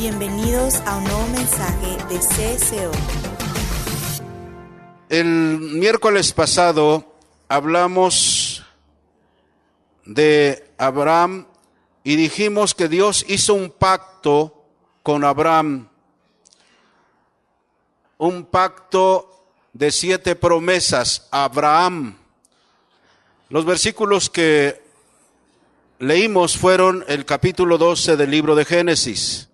Bienvenidos a un nuevo mensaje de CSO. El miércoles pasado hablamos de Abraham y dijimos que Dios hizo un pacto con Abraham, un pacto de 7 promesas a Abraham. Los versículos que leímos fueron el capítulo 12 del libro de Génesis.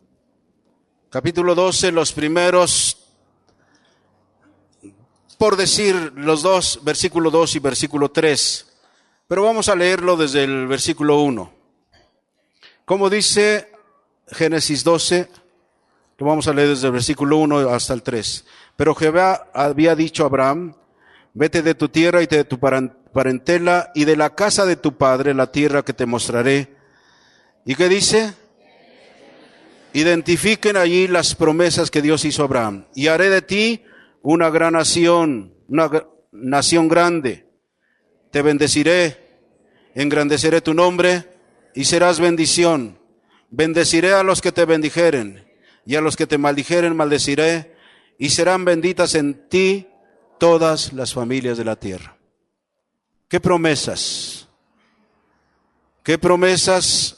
Capítulo 12, los primeros, por decir los dos, versículo 2 y versículo 3. Pero vamos a leerlo desde el versículo 1. Como dice Génesis 12, lo vamos a leer desde el versículo 1 hasta el 3. Pero Jehová había dicho a Abraham: vete de tu tierra y de tu parentela y de la casa de tu padre, la tierra que te mostraré. ¿Y qué dice? Identifiquen allí las promesas que Dios hizo a Abraham. Y haré de ti una gran nación, una nación grande. Te bendeciré, engrandeceré tu nombre y serás bendición. Bendeciré a los que te bendijeren y a los que te maldijeren maldeciré, y serán benditas en ti todas las familias de la tierra. ¿Qué promesas? ¿Qué promesas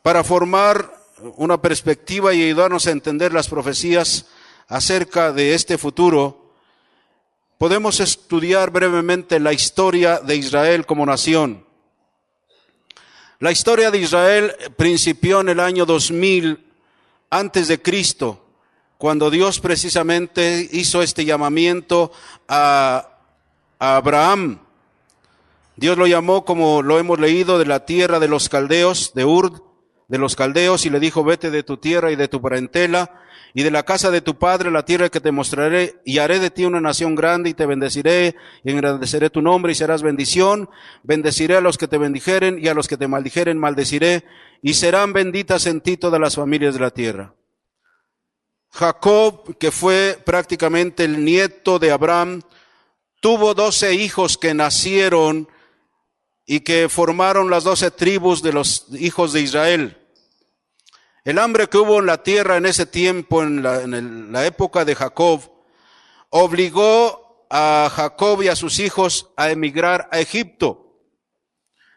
para formar una perspectiva y ayudarnos a entender las profecías acerca de este futuro? Podemos estudiar brevemente la historia de Israel como nación. La historia de Israel principió en el año 2000 antes de Cristo, cuando Dios precisamente hizo este llamamiento a Abraham. Dios lo llamó, como lo hemos leído, de la tierra de los caldeos, de Ur, de los caldeos, y le dijo: vete de tu tierra y de tu parentela y de la casa de tu padre, la tierra que te mostraré, y haré de ti una nación grande, y te bendeciré, y engrandeceré tu nombre, y serás bendición. Bendeciré a los que te bendijeren, y a los que te maldijeren maldeciré, y serán benditas en ti todas las familias de la tierra. Jacob, que fue prácticamente el nieto de Abraham, tuvo 12 hijos que nacieron y que formaron las 12 tribus de los hijos de Israel. El hambre que hubo en la tierra en ese tiempo, en la época de Jacob, obligó a Jacob y a sus hijos a emigrar a Egipto.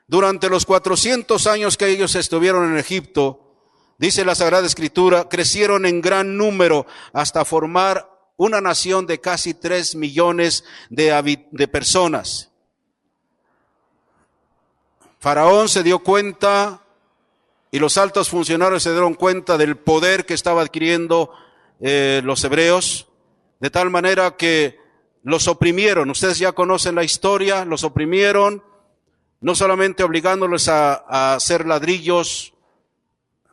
Durante los 400 años que ellos estuvieron en Egipto, dice la Sagrada Escritura, crecieron en gran número hasta formar una nación de casi 3 millones de personas. Faraón se dio cuenta, y los altos funcionarios se dieron cuenta del poder que estaba adquiriendo los hebreos, de tal manera que los oprimieron. Ustedes ya conocen la historia, los oprimieron, no solamente obligándoles a hacer ladrillos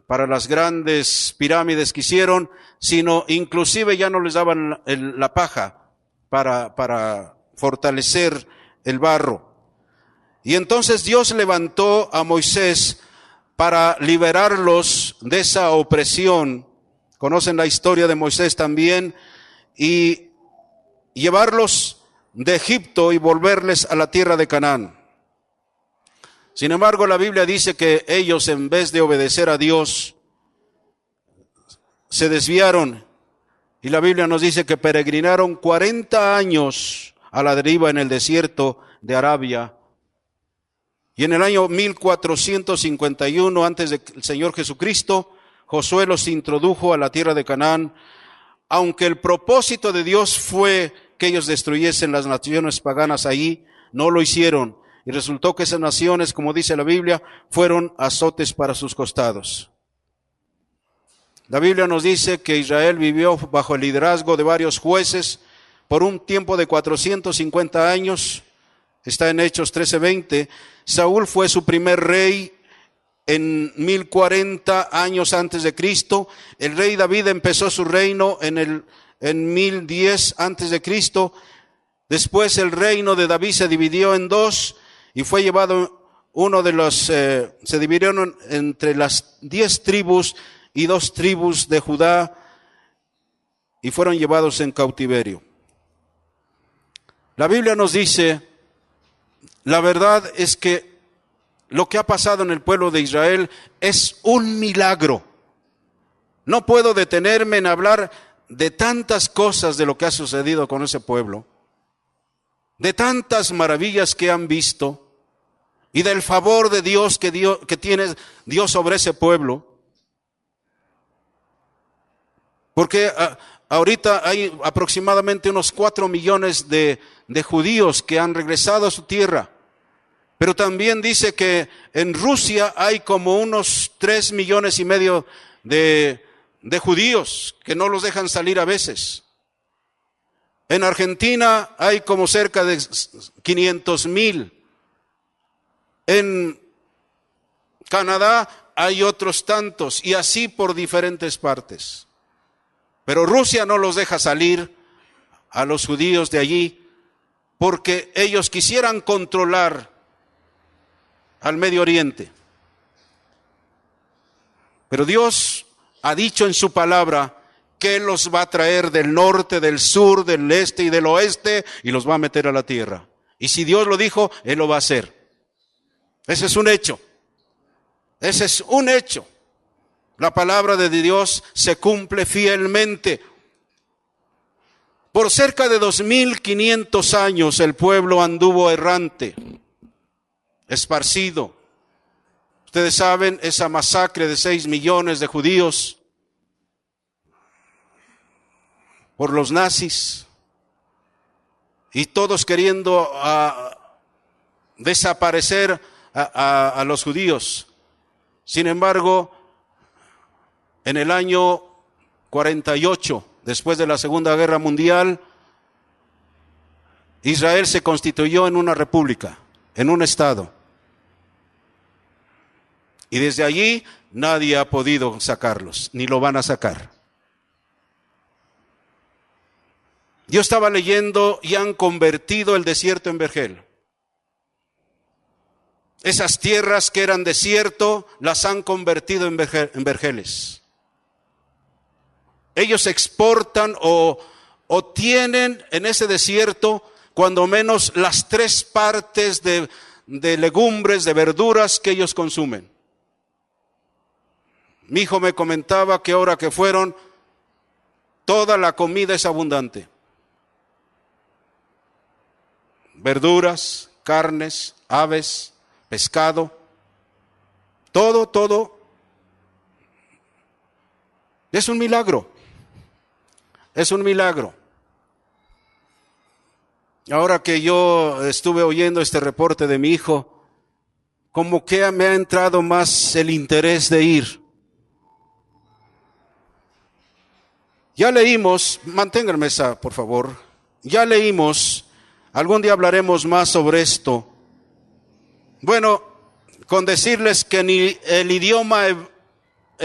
para las grandes pirámides que hicieron, sino inclusive ya no les daban la paja para fortalecer el barro. Y entonces Dios levantó a Moisés para liberarlos de esa opresión. Conocen la historia de Moisés también, y llevarlos de Egipto y volverles a la tierra de Canaán. Sin embargo, la Biblia dice que ellos, en vez de obedecer a Dios, se desviaron, y la Biblia nos dice que peregrinaron 40 años a la deriva en el desierto de Arabia. Y en el año 1451, antes del Señor Jesucristo, Josué los introdujo a la tierra de Canaán, aunque el propósito de Dios fue que ellos destruyesen las naciones paganas ahí, no lo hicieron. Y resultó que esas naciones, como dice la Biblia, fueron azotes para sus costados. La Biblia nos dice que Israel vivió bajo el liderazgo de varios jueces por un tiempo de 450 años. Está en Hechos 13:20. Saúl fue su primer rey en 1040 años antes de Cristo. El rey David empezó su reino en 1010 antes de Cristo. Después el reino de David se dividió en dos y fue llevado se dividieron entre las 10 tribus y 2 tribus de Judá, y fueron llevados en cautiverio. La Biblia nos dice, la verdad es que lo que ha pasado en el pueblo de Israel es un milagro. No puedo detenerme en hablar de tantas cosas de lo que ha sucedido con ese pueblo, de tantas maravillas que han visto y del favor de Dios que tiene Dios sobre ese pueblo. Porque ahorita hay aproximadamente unos 4 millones de judíos que han regresado a su tierra. Pero también dice que en Rusia hay como unos 3,5 millones de judíos que no los dejan salir a veces. En Argentina hay como cerca de 500,000. En Canadá hay otros tantos, y así por diferentes partes. Pero Rusia no los deja salir a los judíos de allí porque ellos quisieran controlar al Medio Oriente. Pero Dios ha dicho en su palabra que Él los va a traer del norte, del sur, del este y del oeste y los va a meter a la tierra. Y si Dios lo dijo, Él lo va a hacer. Ese es un hecho. Ese es un hecho. La palabra de Dios se cumple fielmente. Por cerca de 2,500 años el pueblo anduvo errante, esparcido. Ustedes saben esa masacre de 6 millones de judíos por los nazis, y todos queriendo desaparecer a los judíos. Sin embargo, en el año 48, después de la Segunda Guerra Mundial, Israel se constituyó en una república, en un estado. Y desde allí nadie ha podido sacarlos, ni lo van a sacar. Yo estaba leyendo y han convertido el desierto en vergel. Esas tierras que eran desierto las han convertido en vergeles. Ellos exportan o tienen en ese desierto cuando menos las 3 partes de legumbres, de verduras que ellos consumen. Mi hijo me comentaba que ahora que fueron, toda la comida es abundante. Verduras, carnes, aves, pescado, todo. Es un milagro. Es un milagro. Ahora que yo estuve oyendo este reporte de mi hijo, como que me ha entrado más el interés de ir. Ya leímos, mantengan mesa por favor, ya leímos, algún día hablaremos más sobre esto. Bueno, con decirles que ni el idioma,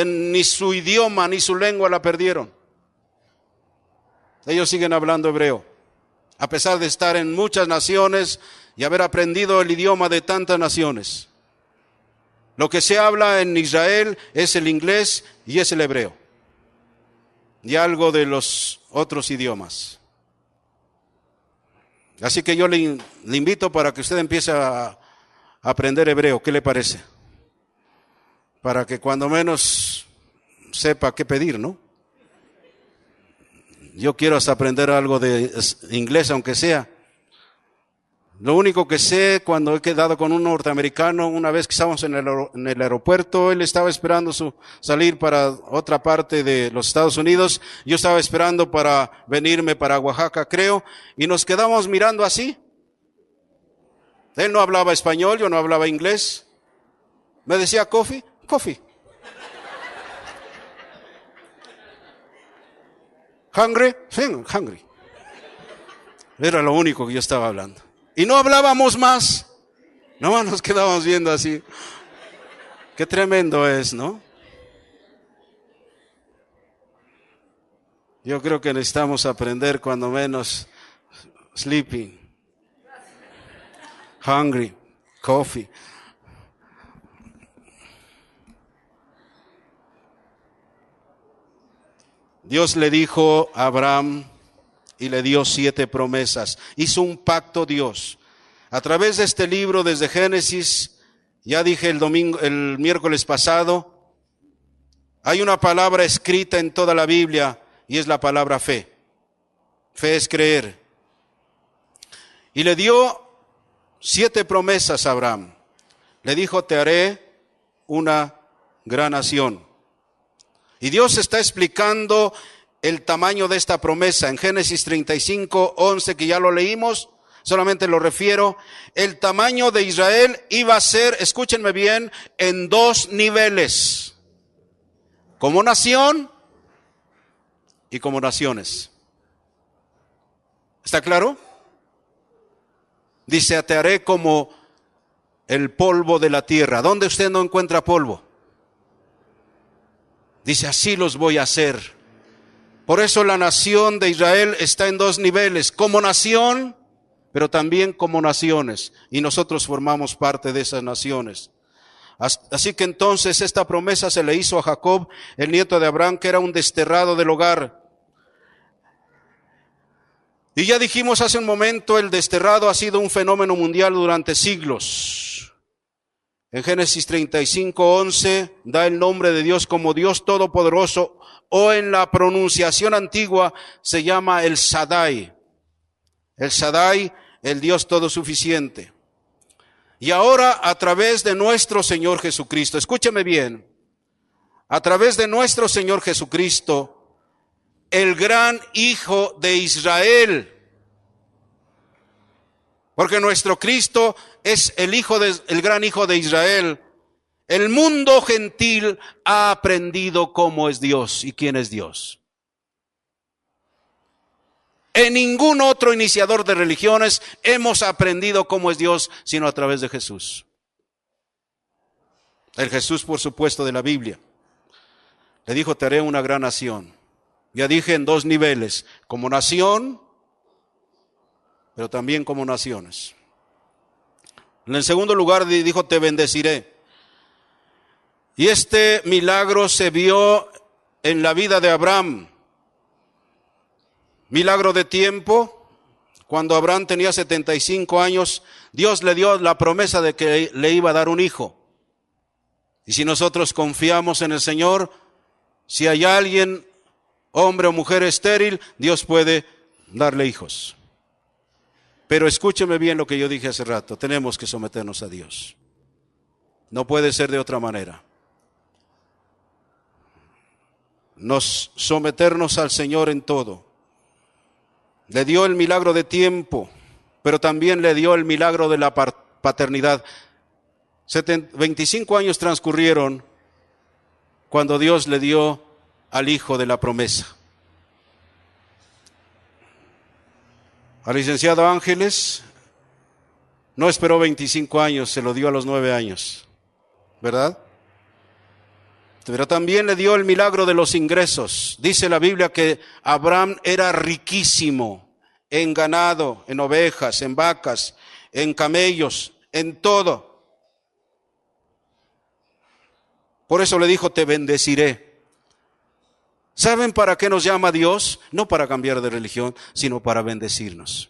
ni su idioma, ni su lengua la perdieron. Ellos siguen hablando hebreo, a pesar de estar en muchas naciones y haber aprendido el idioma de tantas naciones. Lo que se habla en Israel es el inglés y es el hebreo, y algo de los otros idiomas. Así que yo le invito para que usted empiece a aprender hebreo. ¿Qué le parece? Para que cuando menos sepa qué pedir, ¿no? Yo quiero hasta aprender algo de inglés, aunque sea. Lo único que sé, cuando he quedado con un norteamericano, una vez que estábamos en el aeropuerto, él estaba esperando salir para otra parte de los Estados Unidos, yo estaba esperando para venirme para Oaxaca, creo, y nos quedamos mirando así. Él no hablaba español, yo no hablaba inglés. Me decía, coffee. Hungry? Sí, hungry. Era lo único que yo estaba hablando. Y no hablábamos más. Nomás nos quedábamos viendo así. Qué tremendo es, ¿no? Yo creo que necesitamos aprender cuando menos sleeping, hungry, coffee. Dios le dijo a Abraham y le dio 7 promesas. Hizo un pacto Dios. A través de este libro, desde Génesis, ya dije el miércoles pasado, Hay una palabra escrita en toda la Biblia y es la palabra fe. Fe es creer. Y le dio 7 promesas a Abraham. Le dijo, te haré una gran nación. Y Dios está explicando el tamaño de esta promesa. En Génesis 35:11, que ya lo leímos, solamente lo refiero. El tamaño de Israel iba a ser, escúchenme bien, en 2 niveles. Como nación y como naciones. ¿Está claro? Dice, te haré como el polvo de la tierra. ¿Dónde usted no encuentra polvo? Dice, así los voy a hacer. Por eso la nación de Israel está en 2 niveles. Como nación, pero también como naciones. Y nosotros formamos parte de esas naciones. Así que entonces esta promesa se le hizo a Jacob, el nieto de Abraham, que era un desterrado del hogar. Y ya dijimos hace un momento, el desterrado ha sido un fenómeno mundial durante siglos. En Génesis 35:11 da el nombre de Dios como Dios Todopoderoso, o en la pronunciación antigua se llama el Shaddai. El Shaddai, el Dios Todosuficiente. Y ahora a través de nuestro Señor Jesucristo, escúcheme bien, a través de nuestro Señor Jesucristo, el gran Hijo de Israel, porque nuestro Cristo es el gran Hijo de Israel. El mundo gentil ha aprendido cómo es Dios y quién es Dios. En ningún otro iniciador de religiones hemos aprendido cómo es Dios, sino a través de Jesús. El Jesús, por supuesto, de la Biblia. Le dijo, te haré una gran nación. Ya dije, en 2 niveles, como nación, pero también como naciones. En el segundo lugar dijo, te bendeciré. Y este milagro se vio en la vida de Abraham. Milagro de tiempo. Cuando Abraham tenía 75 años, Dios le dio la promesa de que le iba a dar un hijo. Y si nosotros confiamos en el Señor, si hay alguien, hombre o mujer estéril, Dios puede darle hijos. Pero escúcheme bien lo que yo dije hace rato, tenemos que someternos a Dios. No puede ser de otra manera. Someternos al Señor en todo. Le dio el milagro de tiempo, pero también le dio el milagro de la paternidad. 25 años transcurrieron cuando Dios le dio al hijo de la promesa. Al licenciado Ángeles no esperó 25 años, se lo dio a los 9 años, ¿verdad? Pero también le dio el milagro de los ingresos. Dice la Biblia que Abraham era riquísimo en ganado, en ovejas, en vacas, en camellos, en todo. Por eso le dijo, te bendeciré. ¿Saben para qué nos llama Dios? No para cambiar de religión, sino para bendecirnos.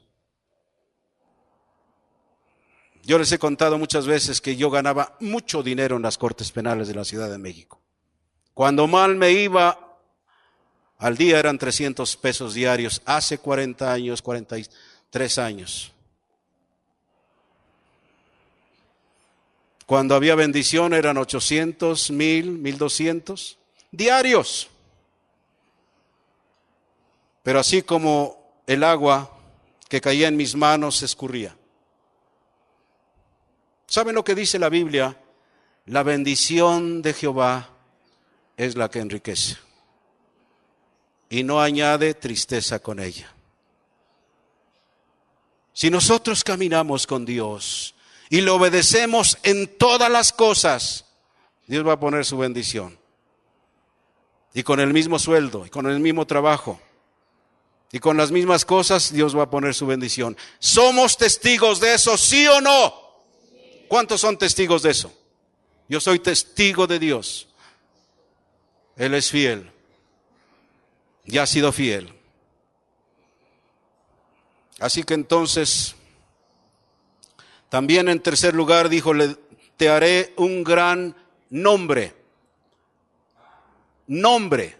Yo les he contado muchas veces que yo ganaba mucho dinero en las Cortes Penales de la Ciudad de México. Cuando mal me iba, al día eran 300 pesos diarios, hace 40 años, 43 años. Cuando había bendición eran 800, 1000, 1200 diarios. Pero así como el agua que caía en mis manos se escurría. ¿Saben lo que dice la Biblia? La bendición de Jehová es la que enriquece y no añade tristeza con ella. Si nosotros caminamos con Dios y le obedecemos en todas las cosas, Dios va a poner su bendición. Y con el mismo sueldo, y con el mismo trabajo, y con las mismas cosas, Dios va a poner su bendición. ¿Somos testigos de eso, sí o no? ¿Cuántos son testigos de eso? Yo soy testigo de Dios. Él es fiel. Y ha sido fiel. Así que entonces, también en tercer lugar dijo, te haré un gran nombre. nombre.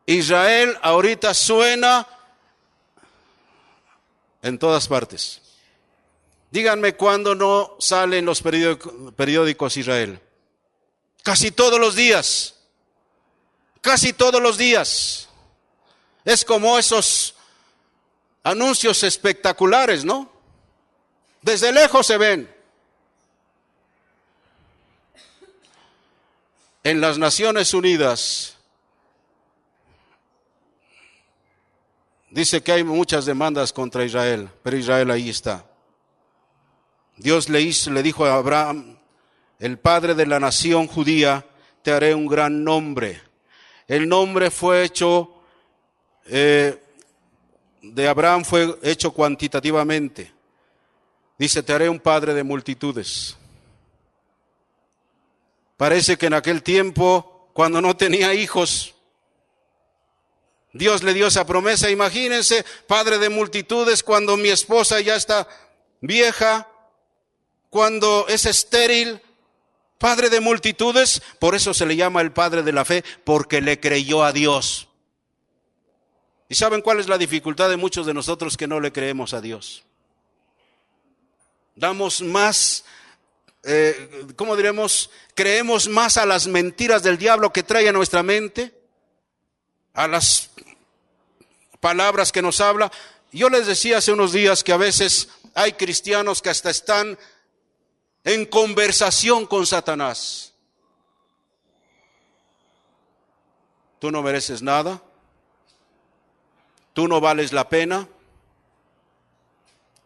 Israel ahorita suena en todas partes. Díganme cuándo no sale en los periódicos Israel. Casi todos los días. Casi todos los días. Es como esos anuncios espectaculares, ¿no? Desde lejos se ven. En las Naciones Unidas dice que hay muchas demandas contra Israel, pero Israel ahí está. Dios le dijo a Abraham, el padre de la nación judía, te haré un gran nombre. El nombre fue hecho, de Abraham fue hecho cuantitativamente. Dice, te haré un padre de multitudes. Parece que en aquel tiempo, cuando no tenía hijos, Dios le dio esa promesa. Imagínense, padre de multitudes, cuando mi esposa ya está vieja, cuando es estéril, padre de multitudes. Por eso se le llama el padre de la fe, porque le creyó a Dios. ¿Y saben cuál es la dificultad de muchos de nosotros que no le creemos a Dios? Damos más, ¿cómo diremos? Creemos más a las mentiras del diablo que trae a nuestra mente, a las palabras que nos habla. Yo les decía hace unos días que a veces hay cristianos que hasta están en conversación con Satanás. Tú no mereces nada. Tú no vales la pena.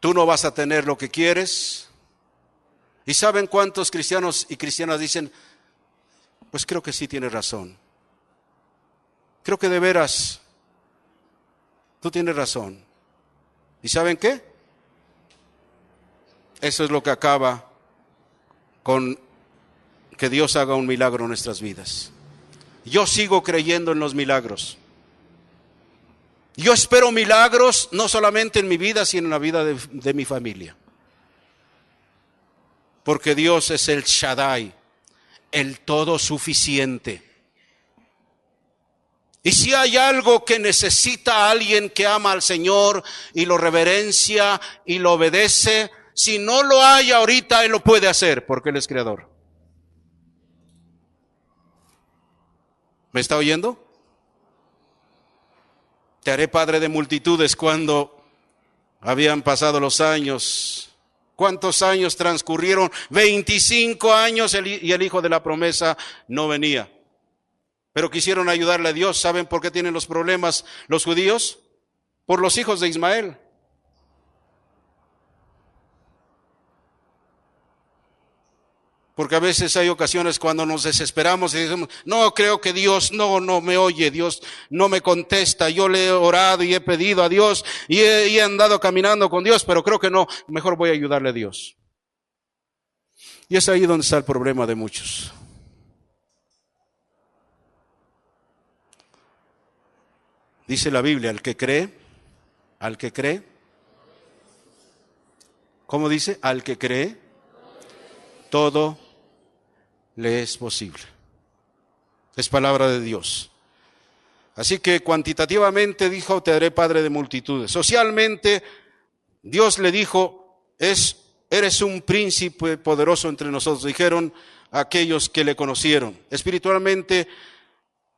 Tú no vas a tener lo que quieres. ¿Y saben cuántos cristianos y cristianas dicen, pues creo que sí tienes razón? Creo que de veras, tú tienes razón. ¿Y saben qué? Eso es lo que acaba con que Dios haga un milagro en nuestras vidas. Yo sigo creyendo en los milagros. Yo espero milagros no solamente en mi vida, sino en la vida de mi familia. Porque Dios es el Shaddai, el todo suficiente. Y si hay algo que necesita a alguien que ama al Señor y lo reverencia y lo obedece, si no lo hay ahorita, Él lo puede hacer, porque Él es creador. ¿Me está oyendo? Te haré padre de multitudes. Cuando habían pasado los años, ¿cuántos años transcurrieron? 25 años y el hijo de la promesa no venía. Pero quisieron ayudarle a Dios. ¿Saben por qué tienen los problemas los judíos? Por los hijos de Ismael. Porque a veces hay ocasiones cuando nos desesperamos y decimos, no, creo que Dios no me oye, Dios no me contesta, yo le he orado y he pedido a Dios y he andado caminando con Dios, pero creo que no, mejor voy a ayudarle a Dios. Y es ahí donde está el problema de muchos. Dice la Biblia, al que cree, ¿cómo dice? Al que cree, todo le es posible. Es palabra de Dios. Así que cuantitativamente dijo, te haré padre de multitudes. Socialmente, Dios le dijo, eres un príncipe poderoso entre nosotros, dijeron aquellos que le conocieron. Espiritualmente,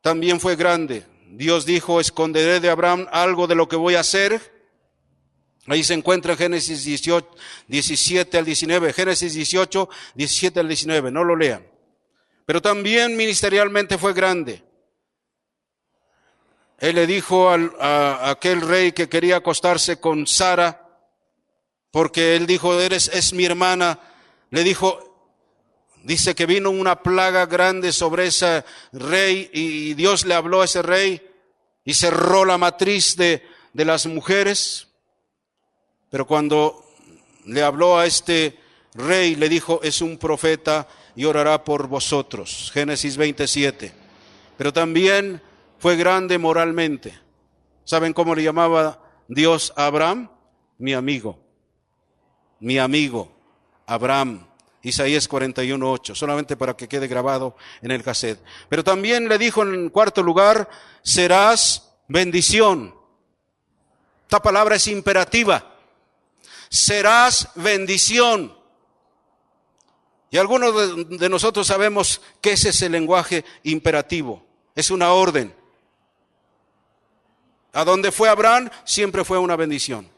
también fue grande. Dios dijo, esconderé de Abraham algo de lo que voy a hacer. Ahí se encuentra Génesis 18, 17 al 19. Génesis 18, 17 al 19. No lo lean. Pero también ministerialmente fue grande. Él le dijo a aquel rey que quería acostarse con Sara, porque él dijo, es mi hermana. Le dijo, dice que vino una plaga grande sobre ese rey y Dios le habló a ese rey y cerró la matriz de las mujeres. Pero cuando le habló a este rey, le dijo, es un profeta y orará por vosotros. Génesis 27. Pero también fue grande moralmente. ¿Saben cómo le llamaba Dios a Abraham? Mi amigo. Mi amigo, Abraham. Isaías 41:8, solamente para que quede grabado en el cassette. Pero también le dijo en cuarto lugar, serás bendición. Esta palabra es imperativa. Serás bendición. Y algunos de nosotros sabemos que ese es el lenguaje imperativo. Es una orden. A donde fue Abraham, siempre fue una bendición.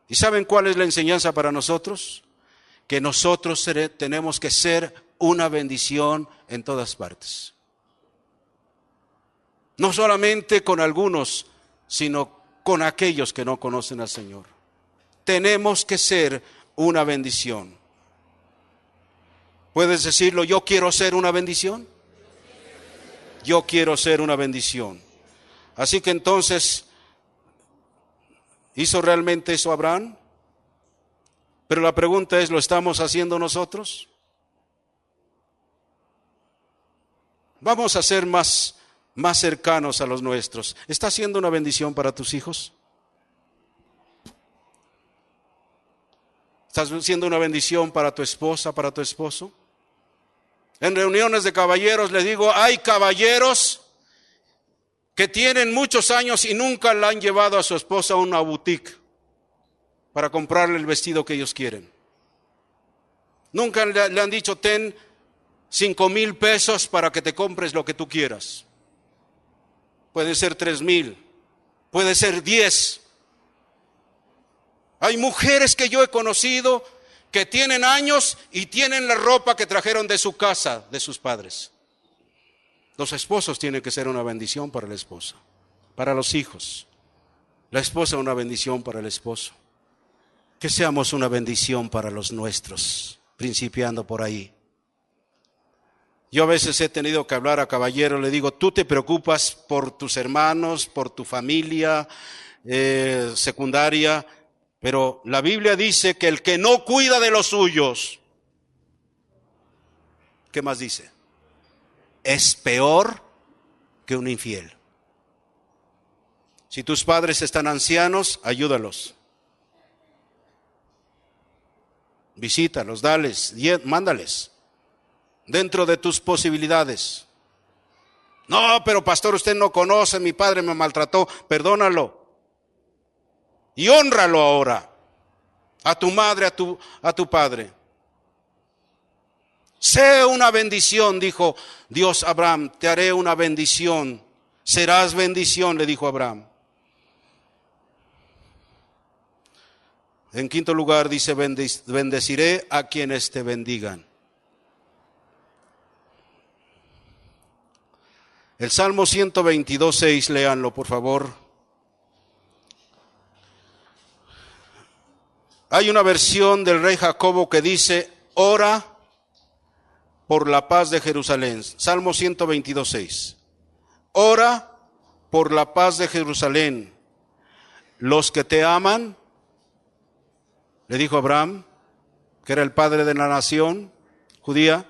¿Y saben cuál es la enseñanza para nosotros? Que nosotros tenemos que ser una bendición en todas partes. No solamente con algunos, sino con aquellos que no conocen al Señor. Tenemos que ser una bendición. ¿Puedes decirlo? Yo quiero ser una bendición. Yo quiero ser una bendición. Así que entonces, ¿hizo realmente eso Abraham? Pero la pregunta es, ¿lo estamos haciendo nosotros? Vamos a ser más cercanos a los nuestros. ¿Estás siendo una bendición para tus hijos? ¿Estás siendo una bendición para tu esposa, para tu esposo? En reuniones de caballeros les digo, hay caballeros que tienen muchos años y nunca le han llevado a su esposa a una boutique para comprarle el vestido que ellos quieren. Nunca le han dicho, ten 5,000 pesos para que te compres lo que tú quieras. Puede ser 3,000, puede ser 10. Hay mujeres que yo he conocido que tienen años y tienen la ropa que trajeron de su casa, de sus padres. Los esposos tienen que ser una bendición para la esposa, para los hijos. La esposa una bendición para el esposo. Que seamos una bendición para los nuestros, principiando por ahí. Yo a veces he tenido que hablar a caballeros, le digo, tú te preocupas por tus hermanos, por tu familia secundaria, pero la Biblia dice que el que no cuida de los suyos, ¿qué más dice? Es peor que un infiel. Si tus padres están ancianos, ayúdalos. Visítalos, dales, mándales. Dentro de tus posibilidades. No, pero pastor, usted no conoce, mi padre me maltrató, perdónalo. Y hónralo ahora, a tu madre, a tu padre. Sé una bendición, dijo Dios a Abraham, te haré una bendición, serás bendición, le dijo Abraham. En quinto lugar dice, bendeciré a quienes te bendigan. El Salmo 122:6, léanlo por favor. Hay una versión del rey Jacobo que dice, ora por la paz de Jerusalén. Salmo 122:6. Ora por la paz de Jerusalén. Los que te aman, le dijo Abraham, que era el padre de la nación judía,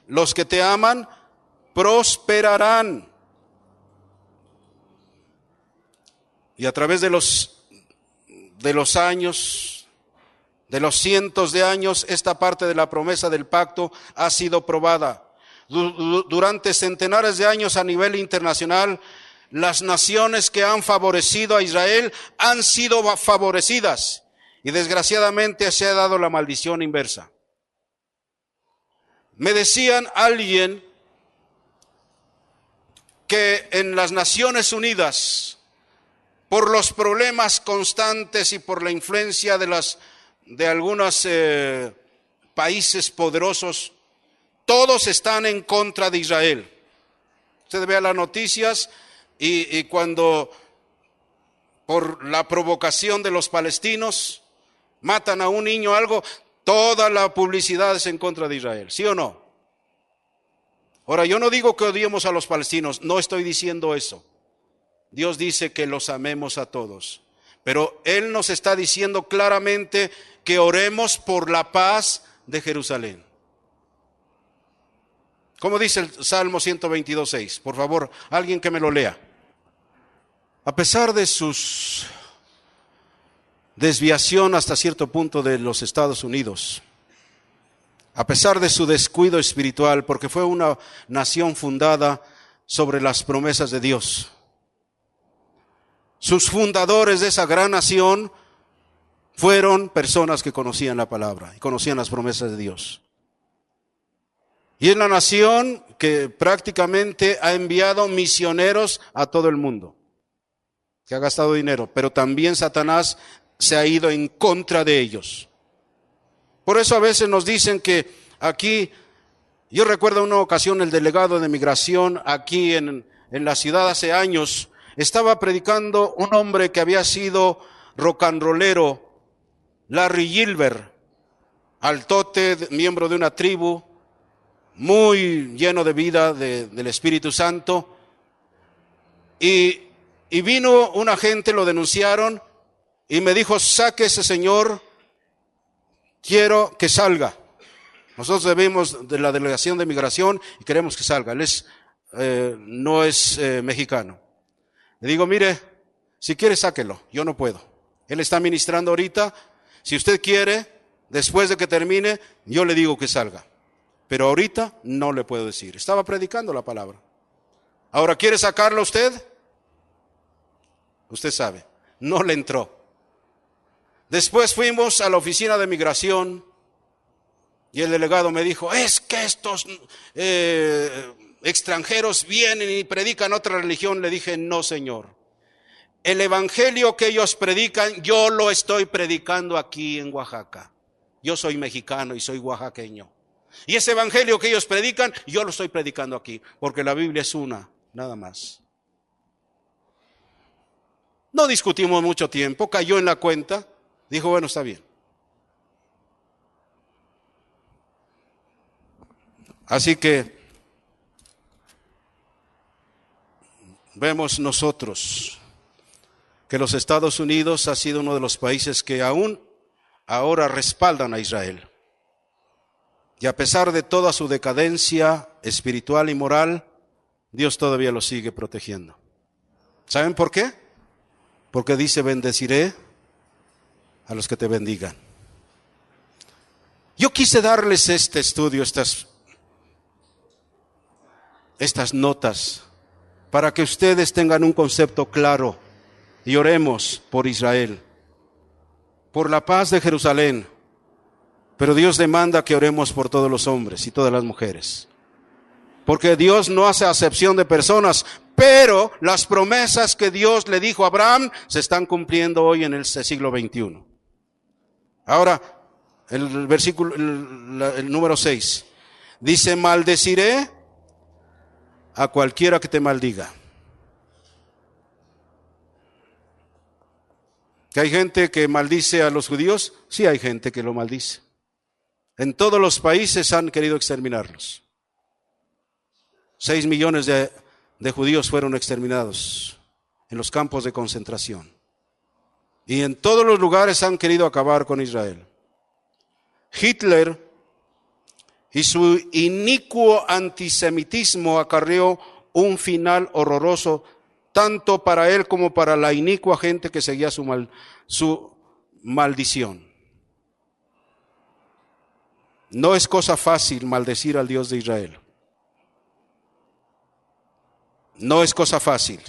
los que te aman prosperarán. Y a través de los años, de los cientos de años, esta parte de la promesa del pacto ha sido probada. Durante centenares de años a nivel internacional, las naciones que han favorecido a Israel han sido favorecidas. Y desgraciadamente se ha dado la maldición inversa. Me decían alguien que en las Naciones Unidas, por los problemas constantes y por la influencia de algunos países poderosos, todos están en contra de Israel. Usted vea las noticias y cuando por la provocación de los palestinos matan a un niño o algo, toda la publicidad es en contra de Israel, ¿sí o no? Ahora, yo no digo que odiemos a los palestinos, no estoy diciendo eso. Dios dice que los amemos a todos, pero Él nos está diciendo claramente que oremos por la paz de Jerusalén. ¿Cómo dice el Salmo 122:6? Por favor, alguien que me lo lea. A pesar de sus desviación hasta cierto punto de los Estados Unidos, a pesar de su descuido espiritual, porque fue una nación fundada sobre las promesas de Dios. Sus fundadores de esa gran nación fueron personas que conocían la palabra y conocían las promesas de Dios. Y es la nación que prácticamente ha enviado misioneros a todo el mundo, que ha gastado dinero, pero también Satanás se ha ido en contra de ellos. Por eso a veces nos dicen que aquí, yo recuerdo una ocasión el delegado de migración aquí en la ciudad hace años, estaba predicando un hombre que había sido rock and rollero, Larry Gilbert, altote, miembro de una tribu, muy lleno de vida del Espíritu Santo. Y vino una gente, lo denunciaron y me dijo, saque ese señor, quiero que salga. Nosotros debemos de la delegación de migración y queremos que salga. Él no es mexicano. Le digo, mire, si quiere sáquelo, yo no puedo. Él está ministrando ahorita. Si usted quiere, después de que termine, yo le digo que salga. Pero ahorita no le puedo decir. Estaba predicando la palabra. Ahora, ¿quiere sacarlo usted? Usted sabe, no le entró. Después fuimos a la oficina de migración y el delegado me dijo, es que estos extranjeros vienen y predican otra religión. Le dije, no, señor. El evangelio que ellos predican, yo lo estoy predicando aquí en Oaxaca. Yo soy mexicano y soy oaxaqueño. Y ese evangelio que ellos predican, yo lo estoy predicando aquí, porque la Biblia es una, nada más. No discutimos mucho tiempo, cayó en la cuenta, dijo, bueno, está bien. Así que vemos nosotros que los Estados Unidos ha sido uno de los países que aún ahora respaldan a Israel. Y a pesar de toda su decadencia espiritual y moral, Dios todavía lo sigue protegiendo. ¿Saben por qué? Porque dice, bendeciré a los que te bendigan. Yo quise darles este estudio, estas notas, para que ustedes tengan un concepto claro y oremos por Israel, por la paz de Jerusalén. Pero Dios demanda que oremos por todos los hombres y todas las mujeres. Porque Dios no hace acepción de personas, pero las promesas que Dios le dijo a Abraham se están cumpliendo hoy en el siglo XXI. Ahora, el versículo, el número 6, dice, maldeciré a cualquiera que te maldiga. ¿Que hay gente que maldice a los judíos? Sí, hay gente que lo maldice. En todos los países han querido exterminarlos. 6 millones de judíos fueron exterminados en los campos de concentración. Y en todos los lugares han querido acabar con Israel. Hitler y su inicuo antisemitismo acarreó un final horroroso, tanto para él como para la inicua gente que seguía su maldición. No es cosa fácil maldecir al Dios de Israel. No es cosa fácil.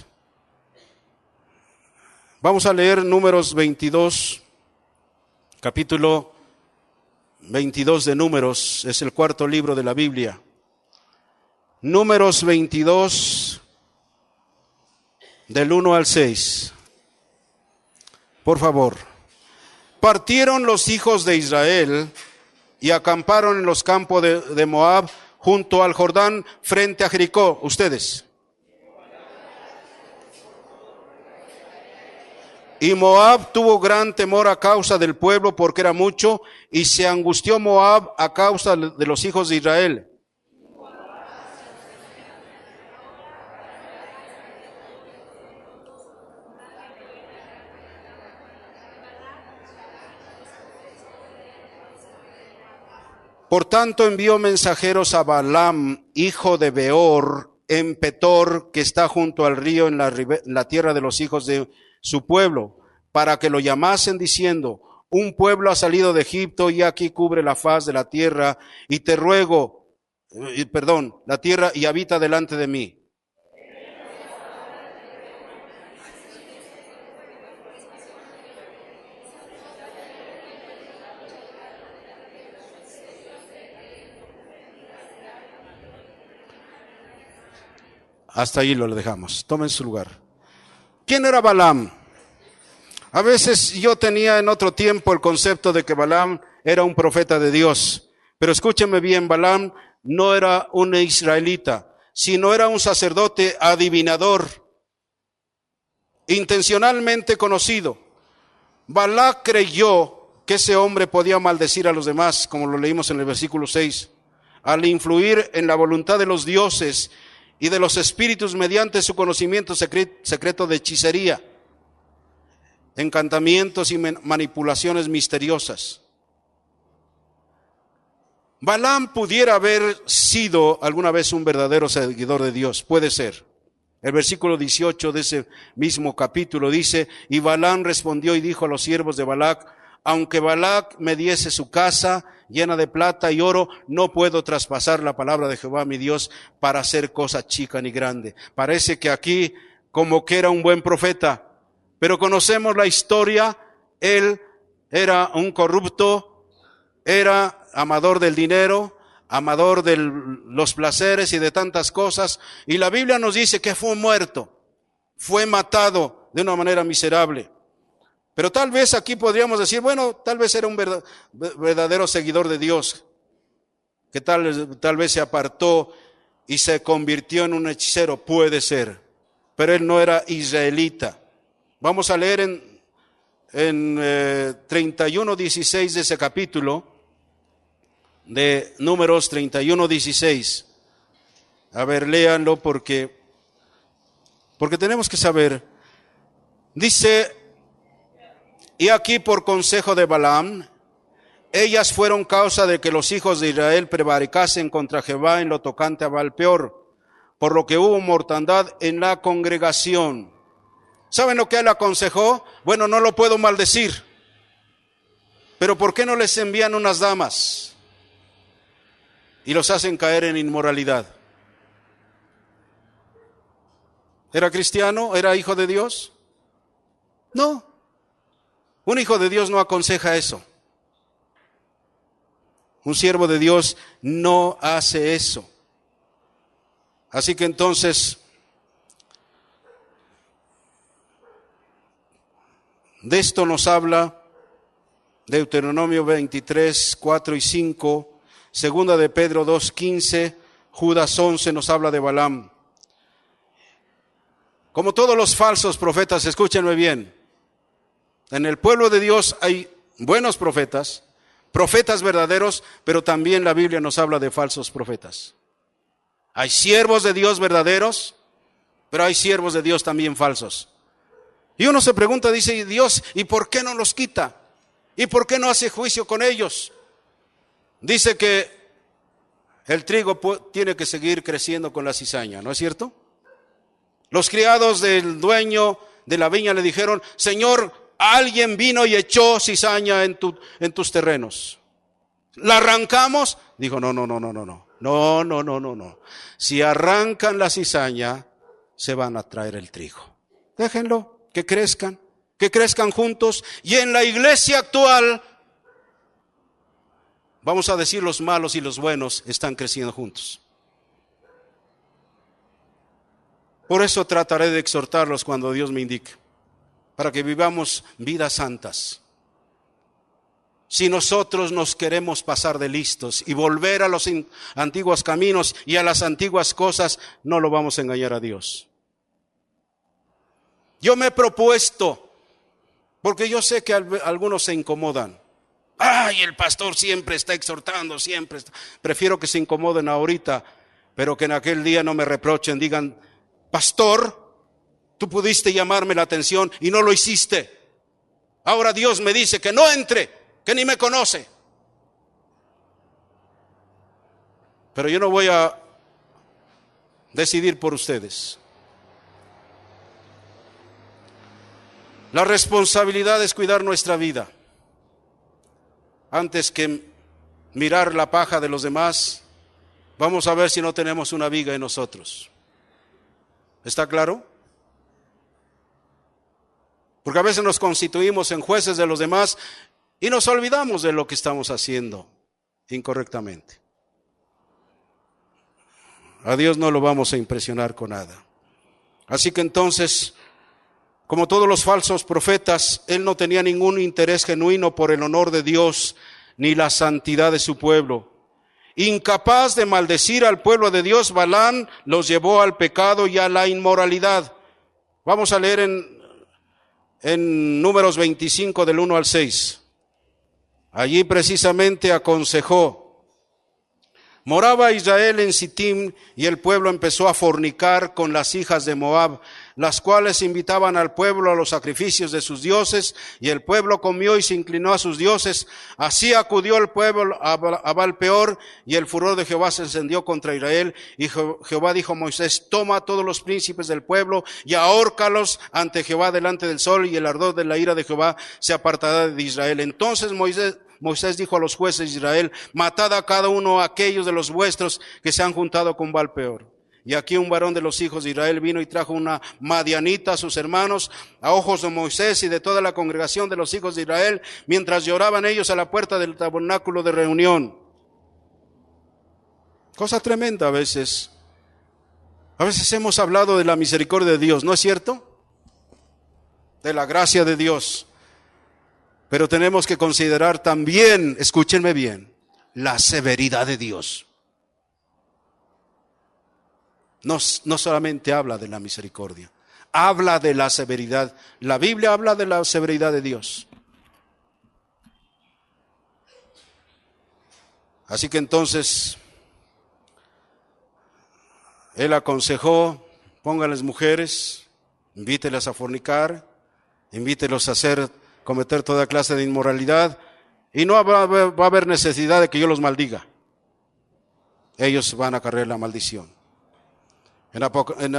Vamos a leer Números 22, capítulo 22 de Números, es el cuarto libro de la Biblia. Números 22, del 1 al 6. Por favor. Partieron los hijos de Israel y acamparon en los campos de Moab, junto al Jordán, frente a Jericó. Ustedes. Y Moab tuvo gran temor a causa del pueblo, porque era mucho, y se angustió Moab a causa de los hijos de Israel. Por tanto envió mensajeros a Balaam, hijo de Beor, en Petor, que está junto al río en la tierra de los hijos de su pueblo, para que lo llamasen diciendo: un pueblo ha salido de Egipto y aquí cubre la faz de la tierra, y te ruego, la tierra, y habita delante de mí. Hasta ahí lo dejamos. Tomen su lugar. ¿Quién era Balaam? A veces yo tenía en otro tiempo el concepto de que Balaam era un profeta de Dios. Pero escúcheme bien, Balaam no era un israelita, sino era un sacerdote adivinador, intencionalmente conocido. Balac creyó que ese hombre podía maldecir a los demás, como lo leímos en el versículo 6, al influir en la voluntad de los dioses y de los espíritus mediante su conocimiento secreto de hechicería, encantamientos y manipulaciones misteriosas. Balaam pudiera haber sido alguna vez un verdadero seguidor de Dios, puede ser. El versículo 18 de ese mismo capítulo dice: y Balaam respondió y dijo a los siervos de Balac: aunque Balac me diese su casa llena de plata y oro, no puedo traspasar la palabra de Jehová mi Dios para hacer cosa chica ni grande. Parece que aquí como que era un buen profeta, pero conocemos la historia. Él era un corrupto, era amador del dinero, amador de los placeres y de tantas cosas, y la Biblia nos dice que fue muerto, fue matado de una manera miserable. Pero tal vez aquí podríamos decir, bueno, tal vez era un verdadero seguidor de Dios, que tal vez se apartó y se convirtió en un hechicero, puede ser, pero él no era israelita. Vamos a leer en 31:16 de ese capítulo de Números 31:16. A ver, léanlo porque tenemos que saber. Dice: y aquí por consejo de Balaam, ellas fueron causa de que los hijos de Israel prevaricasen contra Jehová en lo tocante a Baal-peor, por lo que hubo mortandad en la congregación. ¿Saben lo que él aconsejó? Bueno, no lo puedo maldecir, pero ¿por qué no les envían unas damas y los hacen caer en inmoralidad? ¿Era cristiano? ¿Era hijo de Dios? No. Un hijo de Dios no aconseja eso. Un siervo de Dios no hace eso. Así que entonces, de esto nos habla Deuteronomio 23, 4 y 5, segunda de Pedro 2, 15, Judas 11 nos habla de Balaam. Como todos los falsos profetas, escúchenme bien, en el pueblo de Dios hay buenos profetas, profetas verdaderos, pero también la Biblia nos habla de falsos profetas. Hay siervos de Dios verdaderos, pero hay siervos de Dios también falsos. Y uno se pregunta, dice: Dios, ¿y por qué no los quita? ¿Y por qué no hace juicio con ellos? Dice que el trigo tiene que seguir creciendo con la cizaña, ¿no es cierto? Los criados del dueño de la viña le dijeron: Señor, alguien vino y echó cizaña en tus terrenos. ¿La arrancamos? Dijo: no. Si arrancan la cizaña, se van a traer el trigo. Déjenlo, que crezcan juntos. Y en la iglesia actual, vamos a decir, los malos y los buenos están creciendo juntos. Por eso trataré de exhortarlos cuando Dios me indique, para que vivamos vidas santas. Si nosotros nos queremos pasar de listos y volver a los antiguos caminos y a las antiguas cosas, no lo vamos a engañar a Dios. Yo me he propuesto, porque yo sé que algunos se incomodan. ¡Ay, el pastor siempre está exhortando, siempre! Prefiero que se incomoden ahorita, pero que en aquel día no me reprochen, digan: pastor, tú pudiste llamarme la atención y no lo hiciste. Ahora Dios me dice que no entre, que ni me conoce. Pero yo no voy a decidir por ustedes. La responsabilidad es cuidar nuestra vida. Antes que mirar la paja de los demás, vamos a ver si no tenemos una viga en nosotros. ¿Está claro? Porque a veces nos constituimos en jueces de los demás y nos olvidamos de lo que estamos haciendo incorrectamente. A Dios no lo vamos a impresionar con nada. Así que entonces, como todos los falsos profetas, él no tenía ningún interés genuino por el honor de Dios ni la santidad de su pueblo. Incapaz de maldecir al pueblo de Dios, Balaam los llevó al pecado y a la inmoralidad. Vamos a leer en Números 25 del 1 al 6. Allí precisamente aconsejó. Moraba Israel en Sittim y el pueblo empezó a fornicar con las hijas de Moab, las cuales invitaban al pueblo a los sacrificios de sus dioses, y el pueblo comió y se inclinó a sus dioses. Así acudió el pueblo a Baal-peor, y el furor de Jehová se encendió contra Israel, y Jehová dijo a Moisés: toma a todos los príncipes del pueblo y ahórcalos ante Jehová delante del sol, y el ardor de la ira de Jehová se apartará de Israel. Entonces Moisés dijo a los jueces de Israel: matad a cada uno aquellos de los vuestros que se han juntado con Baal-peor. Y aquí un varón de los hijos de Israel vino y trajo una madianita a sus hermanos, a ojos de Moisés y de toda la congregación de los hijos de Israel, mientras lloraban ellos a la puerta del tabernáculo de reunión. Cosa tremenda a veces. A veces hemos hablado de la misericordia de Dios, ¿no es cierto? De la gracia de Dios. Pero tenemos que considerar también, escúchenme bien, la severidad de Dios. No solamente habla de la misericordia, habla de la severidad. La Biblia habla de la severidad de Dios. Así que entonces, él aconsejó: pónganles mujeres, invítelas a fornicar, invítelos a cometer toda clase de inmoralidad, y no va a haber necesidad de que yo los maldiga. Ellos van a cargar la maldición. En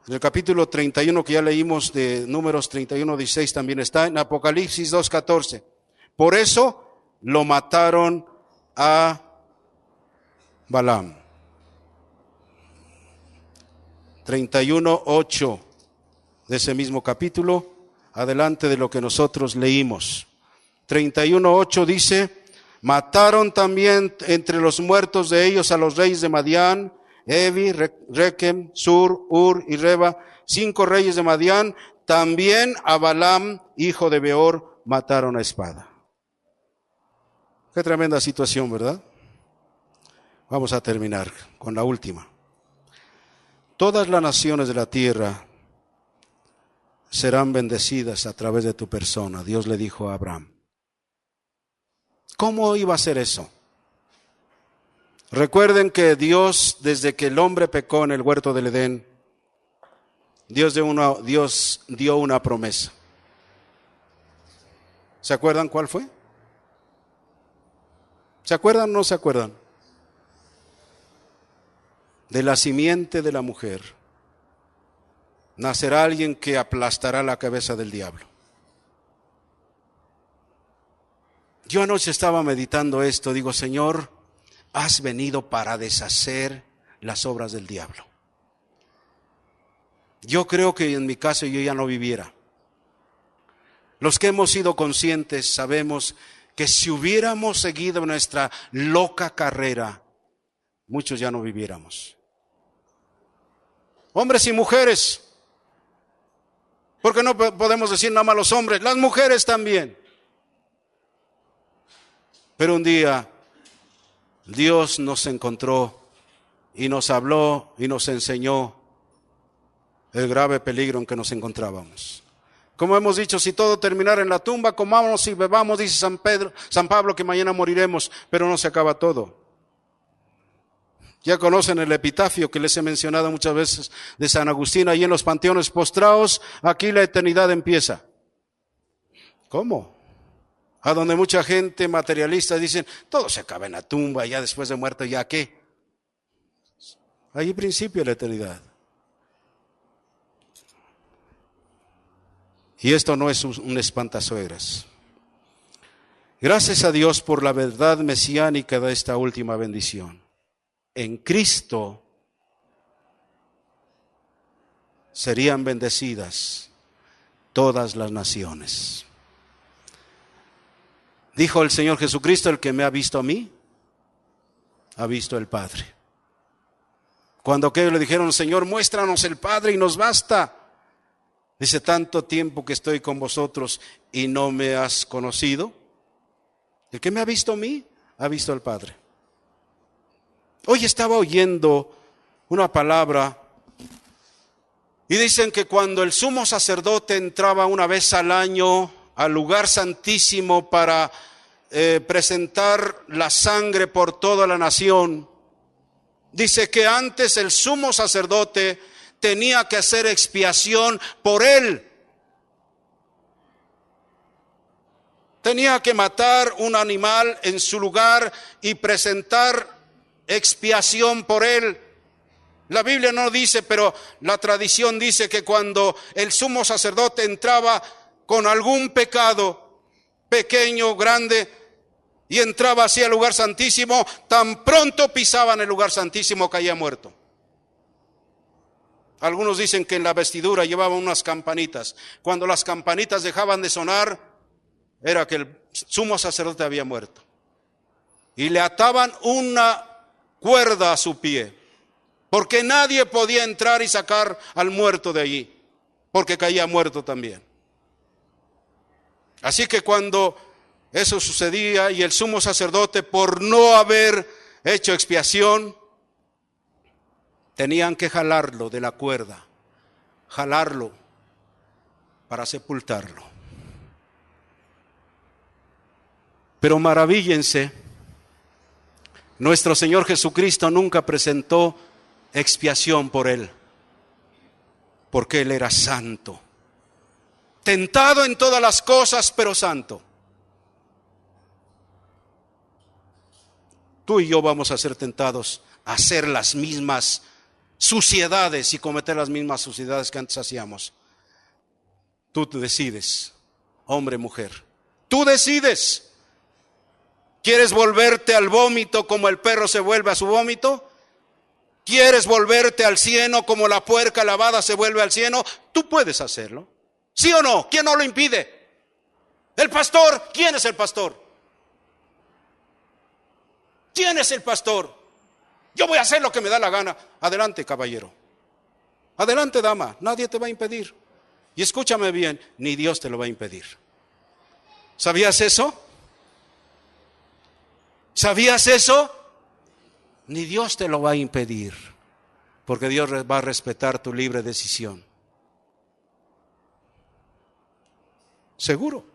el capítulo 31 que ya leímos de Números 31, 16 también está, en Apocalipsis 2, 14. Por eso lo mataron a Balaam. 31, 8 de ese mismo capítulo, adelante de lo que nosotros leímos. 31, 8 dice: mataron también entre los muertos de ellos a los reyes de Madián, Evi, Rekem, Sur, Ur y Reba, 5 reyes de Madián. También a Balaam, hijo de Beor, mataron a espada. Qué tremenda situación, ¿verdad? Vamos a terminar con la última. Todas las naciones de la tierra serán bendecidas a través de tu persona, Dios le dijo a Abraham. ¿Cómo iba a ser eso? Recuerden que Dios, desde que el hombre pecó en el huerto del Edén, Dios dio una promesa. ¿Se acuerdan cuál fue? ¿Se acuerdan o no se acuerdan? De la simiente de la mujer nacerá alguien que aplastará la cabeza del diablo. Yo anoche estaba meditando esto, digo: Señor, has venido para deshacer las obras del diablo. Yo creo que en mi caso yo ya no viviera. Los que hemos sido conscientes sabemos que si hubiéramos seguido nuestra loca carrera, muchos ya no viviéramos. Hombres y mujeres, porque no podemos decir nada más los hombres, las mujeres también. Pero un día Dios nos encontró y nos habló y nos enseñó el grave peligro en que nos encontrábamos. Como hemos dicho, si todo terminara en la tumba, comámonos y bebamos, dice San Pablo, que mañana moriremos, pero no se acaba todo. Ya conocen el epitafio que les he mencionado muchas veces de San Agustín, ahí en los panteones postrados, aquí la eternidad empieza. ¿Cómo? A donde mucha gente materialista dicen, todo se acaba en la tumba, ya después de muerto, ¿ya qué? Ahí principia la eternidad. Y esto no es un espantasuegras. Gracias a Dios por la verdad mesiánica de esta última bendición. En Cristo serían bendecidas todas las naciones. Dijo el Señor Jesucristo: el que me ha visto a mí, ha visto al Padre. Cuando aquellos le dijeron: Señor, muéstranos el Padre y nos basta. Dice: tanto tiempo que estoy con vosotros y no me has conocido. El que me ha visto a mí, ha visto al Padre. Hoy estaba oyendo una palabra y dicen que cuando el sumo sacerdote entraba una vez al año al lugar santísimo para presentar la sangre por toda la nación, dice que antes el sumo sacerdote tenía que hacer expiación por él. Tenía que matar un animal en su lugar y presentar expiación por él. La Biblia no dice, pero la tradición dice que cuando el sumo sacerdote entraba con algún pecado, pequeño, grande, y entraba hacia el lugar santísimo, tan pronto pisaban el lugar santísimo caía muerto. Algunos dicen que en la vestidura llevaban unas campanitas. Cuando las campanitas dejaban de sonar, era que el sumo sacerdote había muerto. Y le ataban una cuerda a su pie, porque nadie podía entrar y sacar al muerto de allí, porque caía muerto también. Así que cuando eso sucedía y el sumo sacerdote, por no haber hecho expiación, tenían que jalarlo de la cuerda, jalarlo para sepultarlo. Pero maravíllense, nuestro Señor Jesucristo nunca presentó expiación por él, porque él era santo, tentado en todas las cosas, pero santo. Tú y yo vamos a ser tentados a hacer las mismas suciedades y cometer las mismas suciedades que antes hacíamos. Tú te decides, hombre, mujer, tú decides. ¿Quieres volverte al vómito como el perro se vuelve a su vómito? ¿Quieres volverte al cieno como la puerca lavada se vuelve al cieno? Tú puedes hacerlo. ¿Sí o no? ¿Quién no lo impide? ¿El pastor? ¿Quién es el pastor? ¿Quién es el pastor? Yo voy a hacer lo que me da la gana. Adelante, caballero. Adelante, dama. Nadie te va a impedir. Y escúchame bien, ni Dios te lo va a impedir. ¿Sabías eso? ¿Sabías eso? Ni Dios te lo va a impedir, porque Dios va a respetar tu libre decisión. Seguro.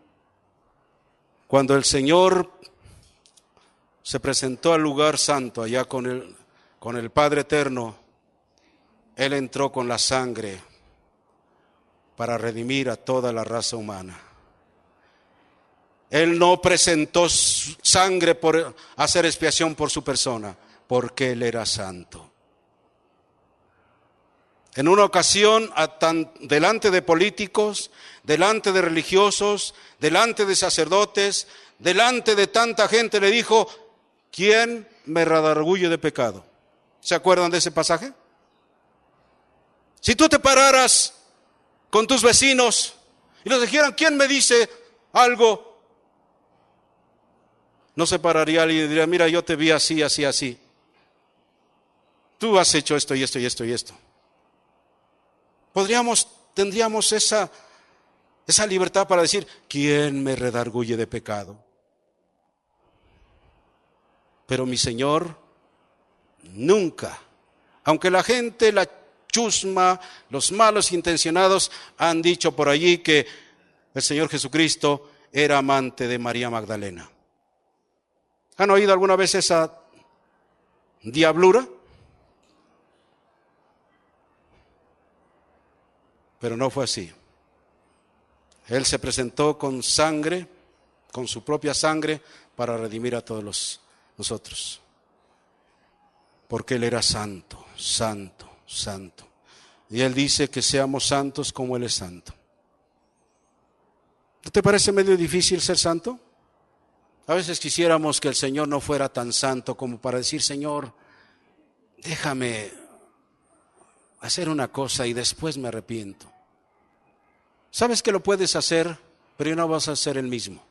Cuando el Señor se presentó al lugar santo allá con el Padre Eterno, Él entró con la sangre para redimir a toda la raza humana. Él no presentó sangre por hacer expiación por su persona, porque Él era santo. En una ocasión, delante de políticos, delante de religiosos, delante de sacerdotes, delante de tanta gente, le dijo: ¿quién me redarguye de pecado? ¿Se acuerdan de ese pasaje? Si tú te pararas con tus vecinos y les dijeran: ¿quién me dice algo? No se pararía alguien y diría: mira, yo te vi así, así, así. Tú has hecho esto y esto y esto y esto. Tendríamos esa libertad para decir: ¿quién me redarguye de pecado? Pero mi Señor nunca, aunque la gente, la chusma, los malos intencionados han dicho por allí que el Señor Jesucristo era amante de María Magdalena. ¿Han oído alguna vez esa diablura? Pero no fue así. Él se presentó con sangre, con su propia sangre, para redimir a todos nosotros. Porque Él era santo, santo, santo. Y Él dice que seamos santos como Él es santo. ¿No te parece medio difícil ser santo? A veces quisiéramos que el Señor no fuera tan santo como para decir, Señor, déjame hacer una cosa y después me arrepiento. Sabes que lo puedes hacer, pero no vas a ser el mismo.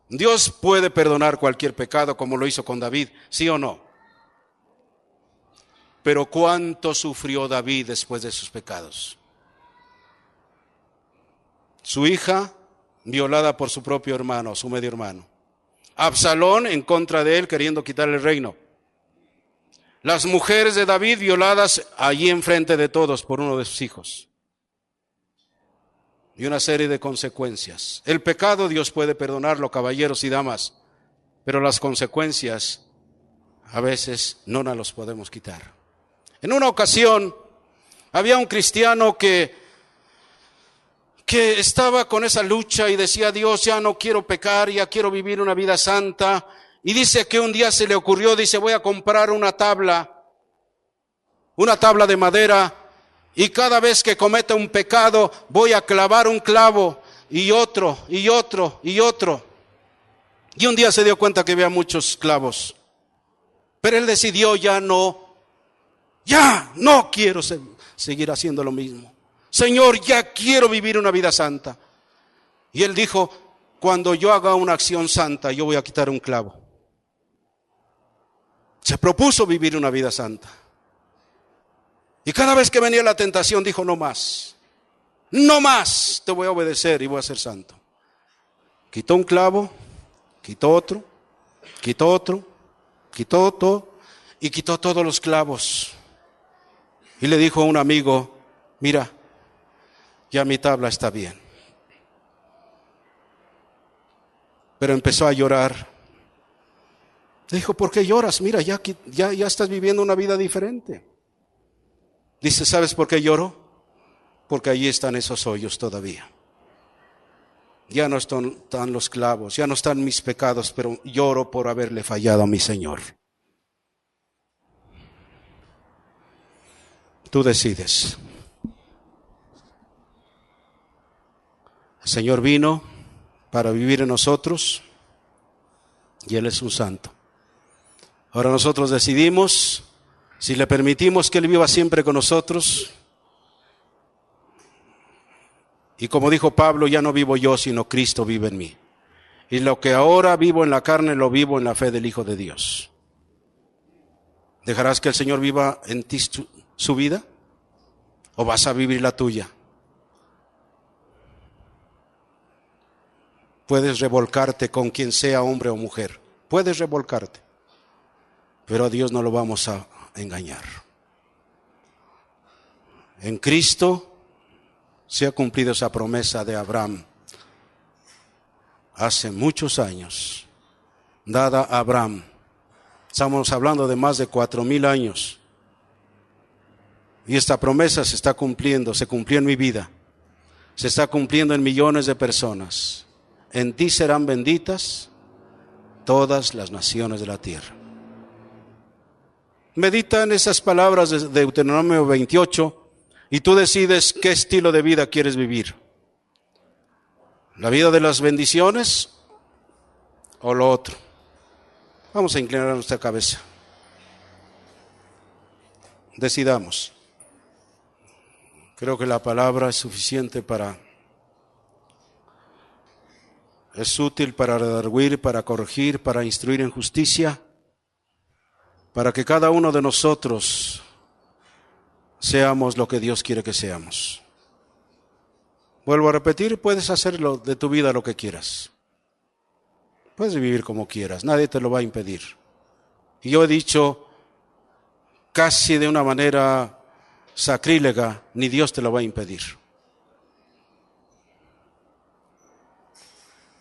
Dios puede perdonar cualquier pecado como lo hizo con David, ¿sí o no? Pero ¿cuánto sufrió David después de sus pecados? Su hija violada por su propio hermano, su medio hermano. Absalón en contra de él queriendo quitarle el reino. Las mujeres de David violadas allí enfrente de todos por uno de sus hijos. Y una serie de consecuencias. El pecado Dios puede perdonarlo, caballeros y damas, pero las consecuencias a veces no nos las podemos quitar. En una ocasión había un cristiano que estaba con esa lucha y decía, Dios, ya no quiero pecar, ya quiero vivir una vida santa. Y dice que un día se le ocurrió, dice, voy a comprar una tabla de madera, y cada vez que cometa un pecado voy a clavar un clavo y otro, y otro, y otro. Y un día se dio cuenta que había muchos clavos. Pero él decidió, ya no quiero seguir haciendo lo mismo. Señor, ya quiero vivir una vida santa. Y él dijo, cuando yo haga una acción santa, yo voy a quitar un clavo. Se propuso vivir una vida santa. Y cada vez que venía la tentación, dijo, no más, te voy a obedecer y voy a ser santo. Quitó un clavo, quitó otro, quitó todo y quitó todos los clavos. Y le dijo a un amigo, mira, ya mi tabla está bien. Pero empezó a llorar. Le dijo, ¿por qué lloras? Mira, ya estás viviendo una vida diferente. Dice, ¿sabes por qué lloro? Porque allí están esos hoyos todavía. Ya no están los clavos, ya no están mis pecados, pero lloro por haberle fallado a mi Señor. Tú decides. El Señor vino para vivir en nosotros y Él es un santo. Ahora nosotros decidimos si le permitimos que Él viva siempre con nosotros. Y como dijo Pablo, ya no vivo yo, sino Cristo vive en mí. Y lo que ahora vivo en la carne, lo vivo en la fe del Hijo de Dios. ¿Dejarás que el Señor viva en ti su vida? ¿O vas a vivir la tuya? Puedes revolcarte con quien sea, hombre o mujer. Puedes revolcarte. Pero a Dios no lo vamos a engañar. En Cristo se ha cumplido esa promesa de Abraham hace muchos años, dada a Abraham. Estamos hablando de más de 4,000 años. Y esta promesa se está cumpliendo, se cumplió en mi vida. Se está cumpliendo en millones de personas. En ti serán benditas todas las naciones de la tierra. Medita en esas palabras de Deuteronomio 28 y tú decides qué estilo de vida quieres vivir. ¿La vida de las bendiciones o lo otro? Vamos a inclinar nuestra cabeza. Decidamos. Creo que la palabra es suficiente es útil para redarguir, para corregir, para instruir en justicia, para que cada uno de nosotros seamos lo que Dios quiere que seamos. Vuelvo a repetir, puedes hacerlo de tu vida lo que quieras. Puedes vivir como quieras, nadie te lo va a impedir. Y yo he dicho casi de una manera sacrílega, ni Dios te lo va a impedir.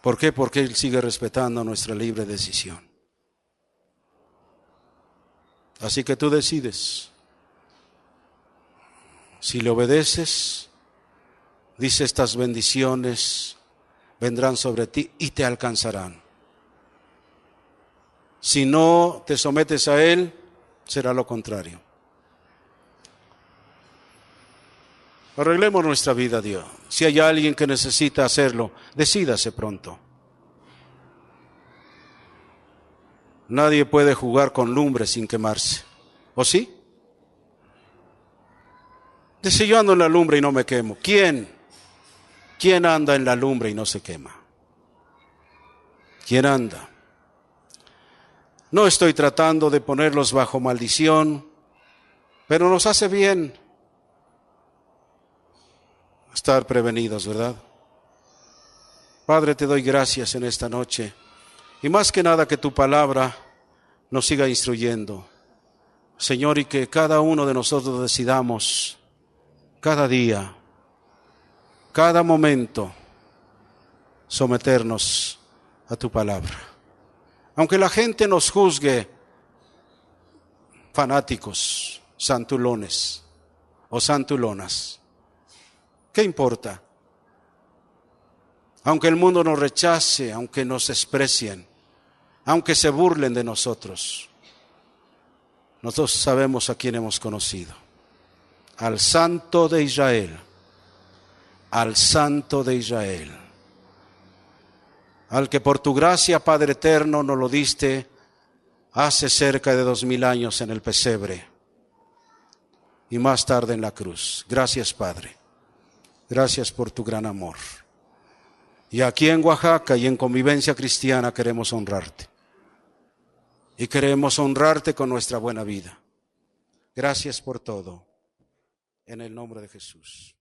¿Por qué? Porque Él sigue respetando nuestra libre decisión. Así que tú decides. Si le obedeces, dice, estas bendiciones vendrán sobre ti y te alcanzarán. Si no te sometes a Él, será lo contrario. Arreglemos nuestra vida, Dios. Si hay alguien que necesita hacerlo, decídase pronto. Nadie puede jugar con lumbre sin quemarse. ¿O sí? Dice, yo ando en la lumbre y no me quemo. ¿Quién? ¿Quién anda en la lumbre y no se quema? ¿Quién anda? No estoy tratando de ponerlos bajo maldición, pero nos hace bien estar prevenidos, ¿verdad? Padre, te doy gracias en esta noche. Y más que nada que tu palabra nos siga instruyendo. Señor, y que cada uno de nosotros decidamos cada día, cada momento, someternos a tu palabra. Aunque la gente nos juzgue fanáticos, santulones o santulonas, ¿qué importa? Aunque el mundo nos rechace, aunque nos desprecien, aunque se burlen de nosotros, nosotros sabemos a quién hemos conocido. Al Santo de Israel, al Santo de Israel, al que por tu gracia, Padre eterno, nos lo diste hace cerca de 2000 años en el pesebre y más tarde en la cruz. Gracias, Padre. Gracias por tu gran amor. Y aquí en Oaxaca y en Convivencia Cristiana queremos honrarte. Y queremos honrarte con nuestra buena vida. Gracias por todo. En el nombre de Jesús.